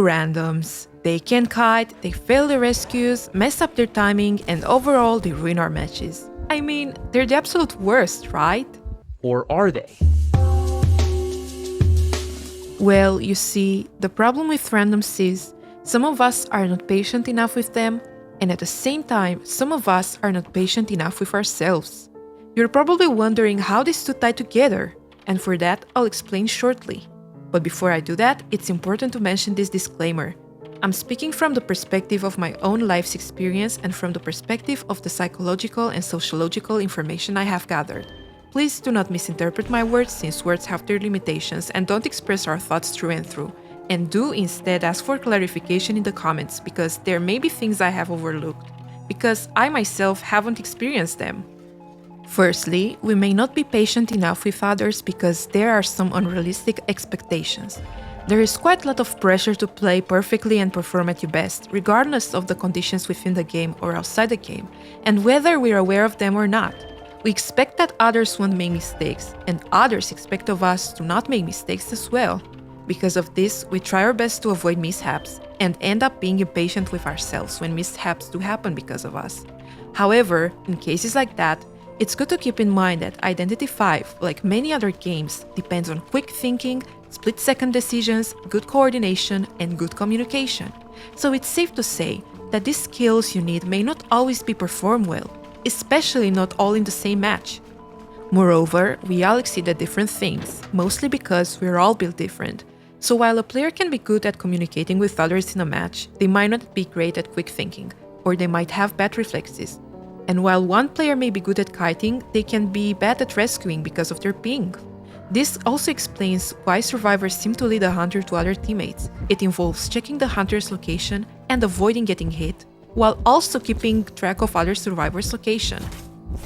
randoms. They can kite, they fail the rescues, mess up their timing, and overall they ruin our matches. I mean, they're the absolute worst, right? Or are they? Well, you see, the problem with randoms is some of us are not patient enough with them, and at the same time, some of us are not patient enough with ourselves. You're probably wondering how these two tie together, and for that, I'll explain shortly. But before I do that, it's important to mention this disclaimer. I'm speaking from the perspective of my own life's experience and from the perspective of the psychological and sociological information I have gathered. Please do not misinterpret my words, since words have their limitations and don't express our thoughts through and through. And do instead ask for clarification in the comments, because there may be things I have overlooked, because I myself haven't experienced them. Firstly, we may not be patient enough with others because there are some unrealistic expectations. There is quite a lot of pressure to play perfectly and perform at your best, regardless of the conditions within the game or outside the game, and whether we're aware of them or not. We expect that others won't make mistakes, and others expect of us to not make mistakes as well. Because of this, we try our best to avoid mishaps, and end up being impatient with ourselves when mishaps do happen because of us. However, in cases like that, it's good to keep in mind that Identity V, like many other games, depends on quick thinking, split-second decisions, good coordination, and good communication. So it's safe to say that these skills you need may not always be performed well, especially not all in the same match. Moreover, we all exceed at different things, mostly because we're all built different. So while a player can be good at communicating with others in a match, they might not be great at quick thinking, or they might have bad reflexes. And while one player may be good at kiting, they can be bad at rescuing because of their ping. This also explains why survivors seem to lead a hunter to other teammates. It involves checking the hunter's location and avoiding getting hit, while also keeping track of other survivors' location.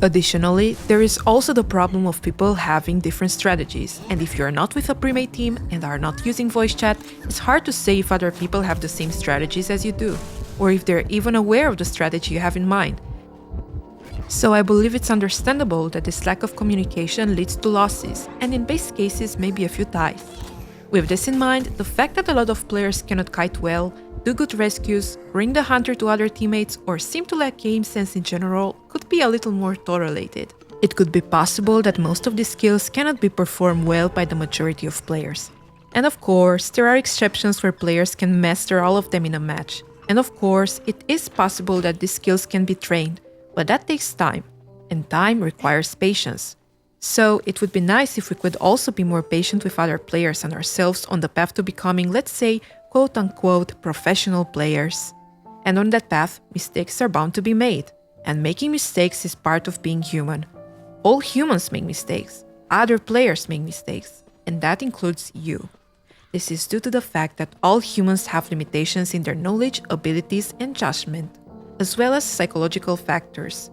Additionally, there is also the problem of people having different strategies, and if you are not with a premade team and are not using voice chat, it's hard to say if other people have the same strategies as you do, or if they're even aware of the strategy you have in mind. So I believe it's understandable that this lack of communication leads to losses, and in base cases maybe a few ties. With this in mind, the fact that a lot of players cannot kite well, do good rescues, bring the hunter to other teammates, or seem to lack game sense in general could be a little more tolerated. It could be possible that most of these skills cannot be performed well by the majority of players. And of course, there are exceptions where players can master all of them in a match. And of course, it is possible that these skills can be trained, but that takes time, and time requires patience. So it would be nice if we could also be more patient with other players and ourselves on the path to becoming, let's say, quote-unquote professional players. And on that path, mistakes are bound to be made, and making mistakes is part of being human. All humans make mistakes, other players make mistakes, and that includes you. This is due to the fact that all humans have limitations in their knowledge, abilities, and judgment, as well as psychological factors.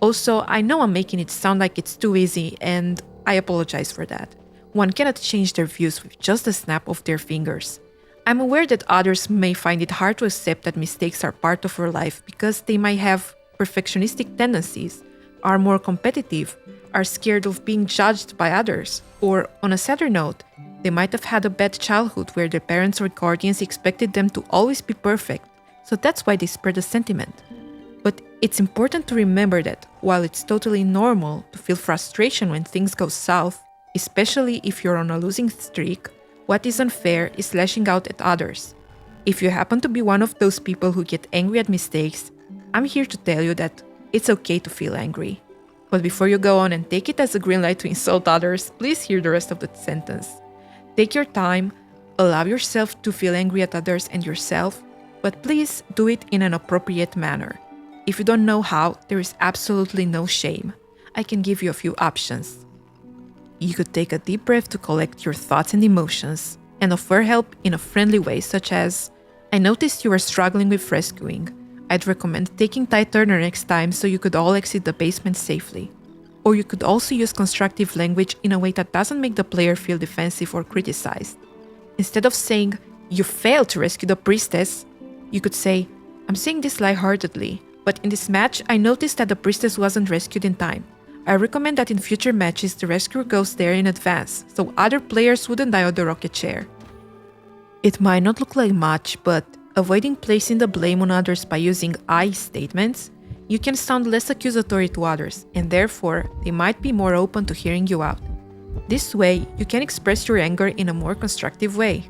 Also, I know I'm making it sound like it's too easy, and I apologize for that. One cannot change their views with just a snap of their fingers. I'm aware that others may find it hard to accept that mistakes are part of our life because they might have perfectionistic tendencies, are more competitive, are scared of being judged by others, or, on a sadder note, they might have had a bad childhood where their parents or guardians expected them to always be perfect, so that's why they spread the sentiment. But it's important to remember that, while it's totally normal to feel frustration when things go south, especially if you're on a losing streak, what is unfair is lashing out at others. If you happen to be one of those people who get angry at mistakes, I'm here to tell you that it's okay to feel angry. But before you go on and take it as a green light to insult others, please hear the rest of the sentence. Take your time, allow yourself to feel angry at others and yourself, but please do it in an appropriate manner. If you don't know how, there is absolutely no shame. I can give you a few options. You could take a deep breath to collect your thoughts and emotions, and offer help in a friendly way, such as, I noticed you were struggling with rescuing. I'd recommend taking tight turner next time so you could all exit the basement safely. Or you could also use constructive language in a way that doesn't make the player feel defensive or criticized. Instead of saying, you failed to rescue the priestess, you could say, I'm saying this lightheartedly, but in this match I noticed that the priestess wasn't rescued in time. I recommend that in future matches the rescuer goes there in advance, so other players wouldn't die on the rocket chair. It might not look like much, but avoiding placing the blame on others by using I statements, you can sound less accusatory to others, and therefore, they might be more open to hearing you out. This way, you can express your anger in a more constructive way.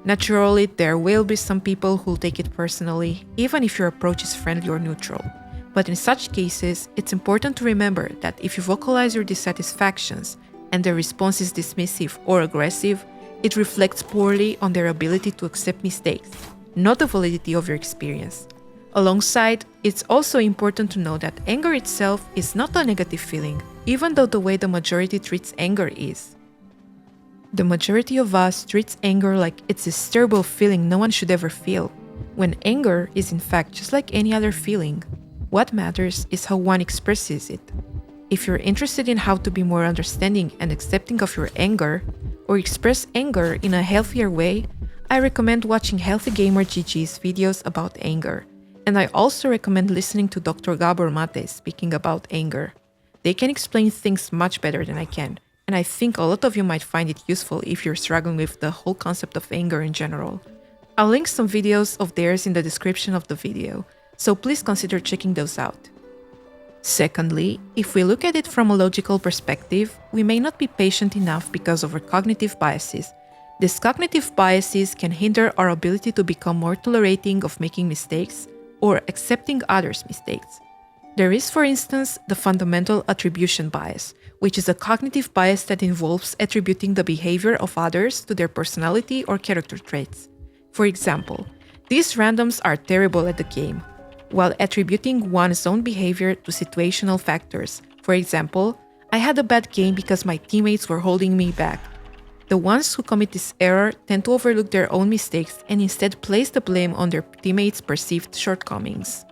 Naturally, there will be some people who'll take it personally, even if your approach is friendly or neutral. But in such cases, it's important to remember that if you vocalize your dissatisfactions and their response is dismissive or aggressive, it reflects poorly on their ability to accept mistakes, not the validity of your experience. Alongside, it's also important to know that anger itself is not a negative feeling, even though the way the majority treats anger is. The majority of us treats anger like it's this terrible feeling no one should ever feel, when anger is in fact just like any other feeling. What matters is how one expresses it. If you're interested in how to be more understanding and accepting of your anger, or express anger in a healthier way, I recommend watching HealthyGamerGG's videos about anger. And I also recommend listening to Dr. Gabor Maté speaking about anger. They can explain things much better than I can, and I think a lot of you might find it useful if you're struggling with the whole concept of anger in general. I'll link some videos of theirs in the description of the video, so please consider checking those out. Secondly, if we look at it from a logical perspective, we may not be patient enough because of our cognitive biases. These cognitive biases can hinder our ability to become more tolerating of making mistakes or accepting others' mistakes. There is, for instance, the fundamental attribution bias, which is a cognitive bias that involves attributing the behavior of others to their personality or character traits. For example, these randoms are terrible at the game, while attributing one's own behavior to situational factors. For example, I had a bad game because my teammates were holding me back. The ones who commit this error tend to overlook their own mistakes and instead place the blame on their teammates' perceived shortcomings.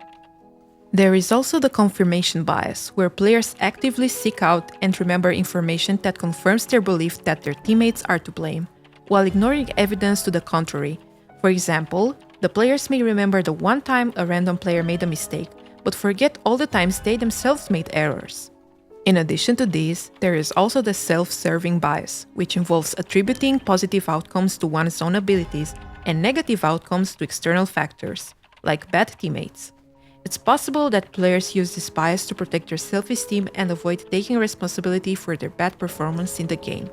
There is also the confirmation bias, where players actively seek out and remember information that confirms their belief that their teammates are to blame, while ignoring evidence to the contrary. For example, the players may remember the one time a random player made a mistake, but forget all the times they themselves made errors. In addition to this, there is also the self-serving bias, which involves attributing positive outcomes to one's own abilities and negative outcomes to external factors, like bad teammates. It's possible that players use this bias to protect their self-esteem and avoid taking responsibility for their bad performance in the game.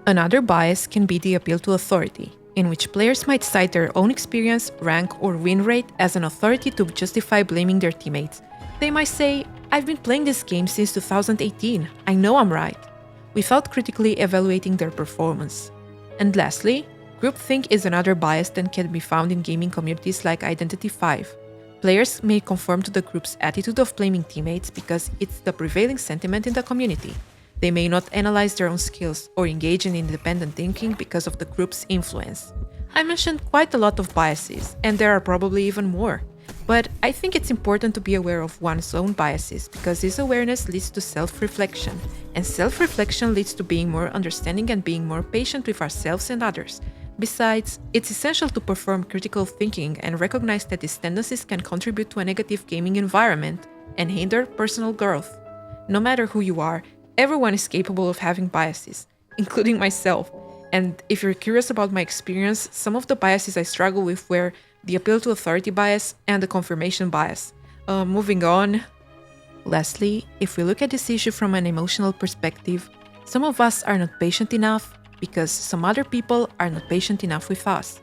Another bias can be the appeal to authority, in which players might cite their own experience, rank, or win rate as an authority to justify blaming their teammates. They might say, "I've been playing this game since 2018, I know I'm right," without critically evaluating their performance. And lastly, groupthink is another bias that can be found in gaming communities like Identity V. Players may conform to the group's attitude of blaming teammates because it's the prevailing sentiment in the community. They may not analyze their own skills or engage in independent thinking because of the group's influence. I mentioned quite a lot of biases, and there are probably even more. But I think it's important to be aware of one's own biases because this awareness leads to self-reflection, and self-reflection leads to being more understanding and being more patient with ourselves and others. Besides, it's essential to perform critical thinking and recognize that these tendencies can contribute to a negative gaming environment and hinder personal growth. No matter who you are, everyone is capable of having biases, including myself. And if you're curious about my experience, some of the biases I struggle with were the appeal to authority bias and the confirmation bias. Moving on. Lastly, if we look at this issue from an emotional perspective, some of us are not patient enough because some other people are not patient enough with us.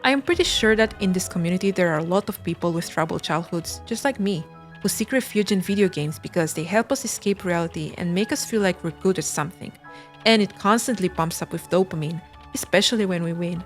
I am pretty sure that in this community there are a lot of people with troubled childhoods, just like me, who seek refuge in video games because they help us escape reality and make us feel like we're good at something. And it constantly pumps up with dopamine, especially when we win.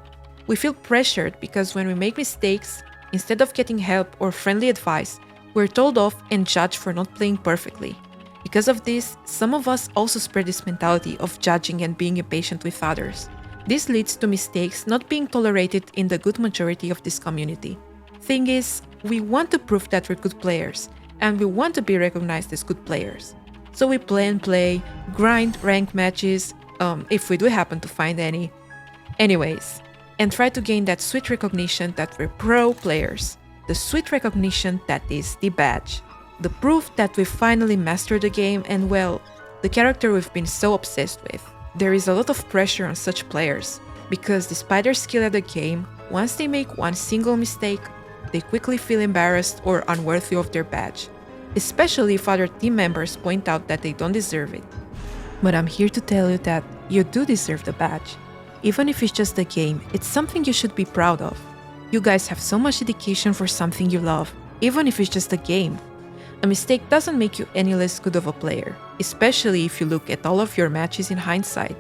We feel pressured because when we make mistakes, instead of getting help or friendly advice, we're told off and judged for not playing perfectly. Because of this, some of us also spread this mentality of judging and being impatient with others. This leads to mistakes not being tolerated in the good majority of this community. Thing is, we want to prove that we're good players, and we want to be recognized as good players. So we play, grind rank matches, if we do happen to find any. Anyways, and try to gain that sweet recognition that we're pro players. The sweet recognition that is the badge. The proof that we've finally mastered the game and, well, the character we've been so obsessed with. There is a lot of pressure on such players. Because despite their skill at the game, once they make one single mistake, they quickly feel embarrassed or unworthy of their badge, especially if other team members point out that they don't deserve it. But I'm here to tell you that you do deserve the badge. Even if it's just a game, it's something you should be proud of. You guys have so much dedication for something you love, even if it's just a game. A mistake doesn't make you any less good of a player, especially if you look at all of your matches in hindsight.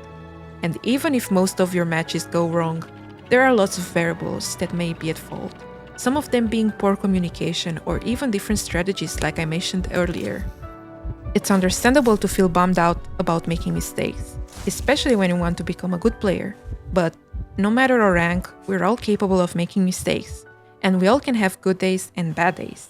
And even if most of your matches go wrong, there are lots of variables that may be at fault. Some of them being poor communication or even different strategies like I mentioned earlier. It's understandable to feel bummed out about making mistakes, especially when you want to become a good player. But no matter our rank, we're all capable of making mistakes, and we all can have good days and bad days.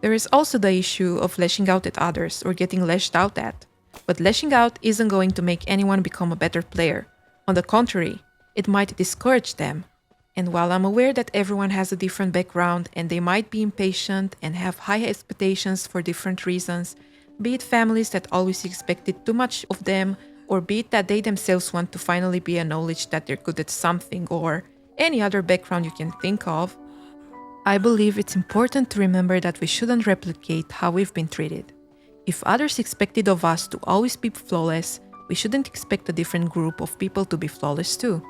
There is also the issue of lashing out at others or getting lashed out at. But lashing out isn't going to make anyone become a better player. On the contrary, it might discourage them. And while I'm aware that everyone has a different background and they might be impatient and have high expectations for different reasons, be it families that always expected too much of them, or be it that they themselves want to finally be acknowledged that they're good at something, or any other background you can think of, I believe it's important to remember that we shouldn't replicate how we've been treated. If others expected of us to always be flawless, we shouldn't expect a different group of people to be flawless too.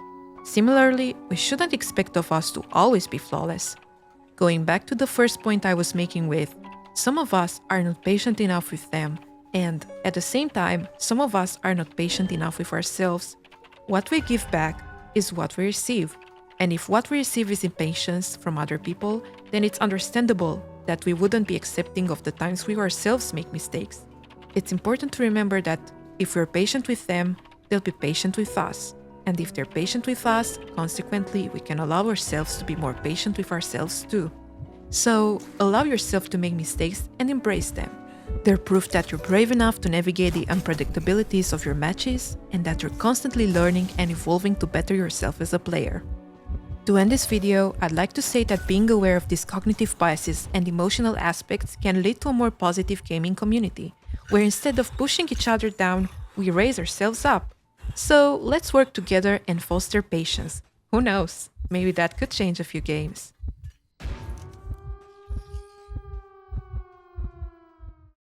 Similarly, we shouldn't expect of us to always be flawless. Going back to the first point I was making with, some of us are not patient enough with them, and at the same time, some of us are not patient enough with ourselves. What we give back is what we receive. And if what we receive is impatience from other people, then it's understandable that we wouldn't be accepting of the times we ourselves make mistakes. It's important to remember that if we're patient with them, they'll be patient with us. And if they're patient with us, consequently, we can allow ourselves to be more patient with ourselves too. So, allow yourself to make mistakes and embrace them. They're proof that you're brave enough to navigate the unpredictabilities of your matches and that you're constantly learning and evolving to better yourself as a player. To end this video, I'd like to say that being aware of these cognitive biases and emotional aspects can lead to a more positive gaming community, where instead of pushing each other down, we raise ourselves up. So let's work together and foster patience. Who knows? Maybe that could change a few games.